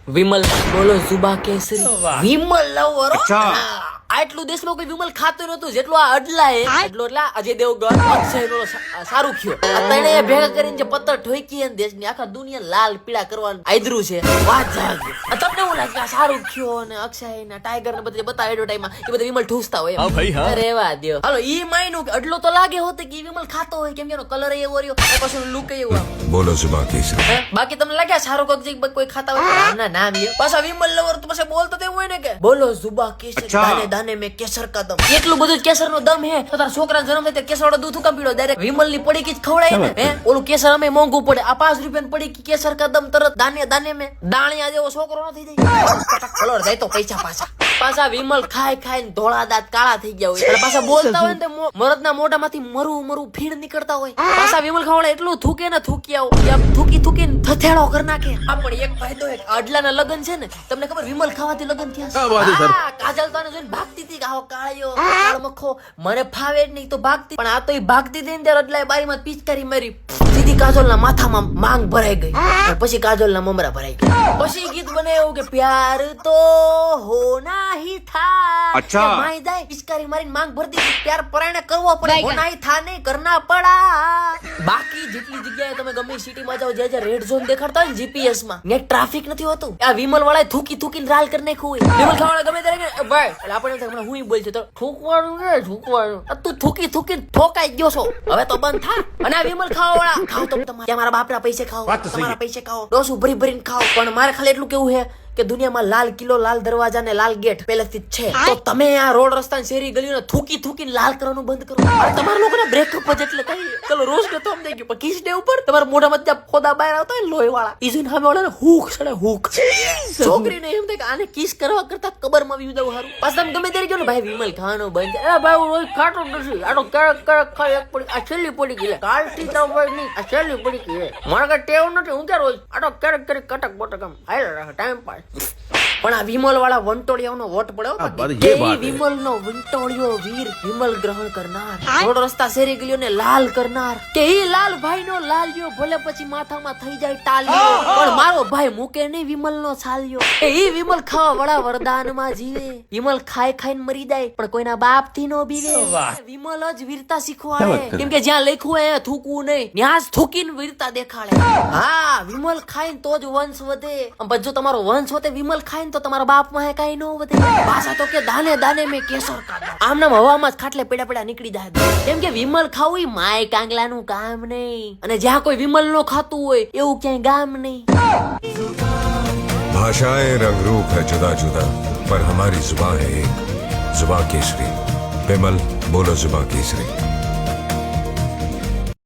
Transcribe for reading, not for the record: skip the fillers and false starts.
વિમલ બોલો જુબા કેસરી વિમલ લવર અચ્છા. આટલું દેશમાં કોઈ વિમલ ખાતું નતું જેટલું આ અડલા એટલો એટલે અજય દેવગણ અક્ષય નો સારું ખયો આ ત્રણે ભેગા કરીને જે પત્તર ઠોકી અને દેશની આખા દુનિયા લાલ પીળા કરવાનું આદરું છે વાત જાગ તમને એવું લાગે આ સારું ખયો અને અક્ષય ને ટાઈગર ને બધે બતા એડવર્ટાઈઝમાં એ બધા વિમલ ઠૂસતા હોય હા ભાઈ, હા. અરે વાહ દેવ હાલો ઈ માયનું કે અડલો તો લાગે હોતે કે ઈ વિમલ ખાતો હોય કેમ કે એનો કલર એવો રહ્યો પછી લુક એવો આમ બોલો जुबान केसरी હે? બાકી તમને લાગ્યા સારું કોક કોઈ ખાતા હોય ના નામ યે પાછા વિમલ લવર તો પછી બોલતો તેવું હોય ને કે બોલો જુબા કેસર અચ્છા. દાને દાને में કેસર કા દમ એટલું બધું કેસર નો દમ હે તો તાર છોકરાનો જન્મ થાય તે કેસર વાળો દૂધ કામ પીડો ડાયરેક્ટ વિમલ ની પડી કી જ ખવડાય ને હે ઓલું કેસર અમે મોંઘું પડે આ 5 રૂપિયા પડી કી કેસર કા દમ તરત દાને દાને में દાણિયા જેવો છોકરો ન થઈ જાય કલર જાય તો પૈસા પાછા વિમલ ખાઈ ખાઈને ધોળા દાંત કાળા થઈ ગયા હોય અને પાછા બોલતા હોય ને તે મરદના મોઢામાંથી મરું ફીણ નીકળતા હોય પાછા વિમલ ખવડે એટલું થૂકે ને થૂકી આવો આમ થૂકી થૂકીને થથેડો કરી નાખે આ પણ એક ફાયદો એક અડલાના લગન છે ને તમને ખબર વિમલ ખાવાથી લગન થયા છે? હા, કાજલ તો આને જોઈને ભાગતી હતી કે આવો કાળિયો કાળમખો મને ફાવે જ નહીં તો ભાગતી પણ આ તો ઈ ભાગતી હતી ને ત્યારે અડલાએ બારીમાં પિચકારી મારી સીધી કાજલના માથામાં માંગ ભરાઈ ગઈ અને પછી કાજલના મમરા ભરાઈ ગયા પછી ગીત બનાવ્યું કે પ્યાર તો હોના ही था अच्छा. કે માય જાય પિચકારી મારીને માંગ ભરતી હતી. પ્યાર પરાયણે કરવો પડે હોના ही था નહીં કરના પડા બાકી જેટલી જગ્યાએ તમે ગમે સિટીમાં જાઓ જે રેડ ઝોન દેખાડતા હોય ને જીપીએસ માં ને ટ્રાફિક નથી હોતું આ વિમલ વાળાએ થૂકી થૂકીને રાલ કરી નાખ્યું હોય વિમલ ખાવાળા ગમે ત્યારે કે, ભાઈ એટલે આપણે એમ થાય હમણાં હું બોલ છે તો થૂકવાનું ને થૂકવાનું આ તું થૂકી થૂકીને ઠોકાઈ ગયો છો હવે તો બંધ થા અને આ વિમલ ખાવાવાળા ખાઓ તો તમારા બાપના પૈસે ખાઓ વાત તો સહી. તમારા પૈસે ખાઓ ડોસું ભરી ભરીને ખાઓ પણ મારે ખાલી એટલું કેવું છે કે દુનિયામાં લાલ કિલ્લો લાલ દરવાજા ને લાલ ગેટ પહેલેથી જ છે તો તમે આ રોડ રસ્તા ને શેરી ગલીઓને થૂકી થૂકીને લાલ કરવાનું બંધ કરો અને તમારા લોકોને બ્રેકઅપ જ એટલે કઈ ચલો રોજ ને તો આમ થઈ ગયું પણ કિસ ડે ઉપર તમારા મોઢામાં ત્યાં ફોદા બહાર આવતા હોય ને લોહી વાળા ઈજુન સામે વાળાને હુક સડે હુક છોકરીને એમ થાય કે આને કિસ કરવા કરતા કબરમાં વી દઉં હારું પાછા તમે ગમે ત્યારે કહો ને ભાઈ વિમલ ખાવાનો બંધ એ ભાઈ હું રોજ ખાતો નથી આ તો ક્યારેક ક્યારેક ખાઈ એક પડી આ છેલ્લી પડી ગઈ કાલથી તો ભાઈ નહીં આ છેલ્લી પડી ગઈ મારા કઈ ટેવ નથી હું ક્યાં રોજ આ તો ક્યારેક ક્યારેક કટક બટક આમ હાલ રાખે ટાઈમ પાસ પણ આ વિમલ વાળા વંટોળિયાનો વોટ પડ્યો વિમલ નો વંટોળિયો વીર વિમલ ગ્રહણ કરનાર રોડ રસ્તા શેરી ગલીઓને લાલ કરનાર કે ઈ લાલ ભાઈ નો લાલ્યો ભલે પછી માથામાં થઈ જાય ટાલ્યો પણ મારો ભાઈ મૂકે નહીં વિમલ નો છાલ્યો કે ઈ વિમલ ખાવા વાળા વરદાનમાં જીવે વિમલ ખાઈ ખાઈને મરી જાય પણ કોઈના બાપ થી નો બીવે વિમલ જ વીરતા શીખવાડે કેમ કે જ્યાં લખ્યું હોય થૂકવું નહીં ત્યાં જ થૂકીને વીરતા દેખાડે હા વિમલ ખાઈને તો જ વંશ વધે પણ જો તમારો વંશ વધે વિમલ ખાઈને તો તમારા બાપમાં હે કાઈ નો વધે પાછા તો કે દાને દાને મેં કેસર કાઢા આમ નામ હવામાં જ ખાટલે પેડા પેડા નીકળી જાય કેમ કે વિમલ ખાવું ઈ માય કાંગલાનું કામ નહીં અને જ્યાં કોઈ વિમલ નો ખાતું હોય એવું ક્યાંય ગામ નહીં भाषाएं रंग रूप है जुदा जुदा पर हमारी जुबान है एक जुबान केसरी विमल बोलो जुबान केसरी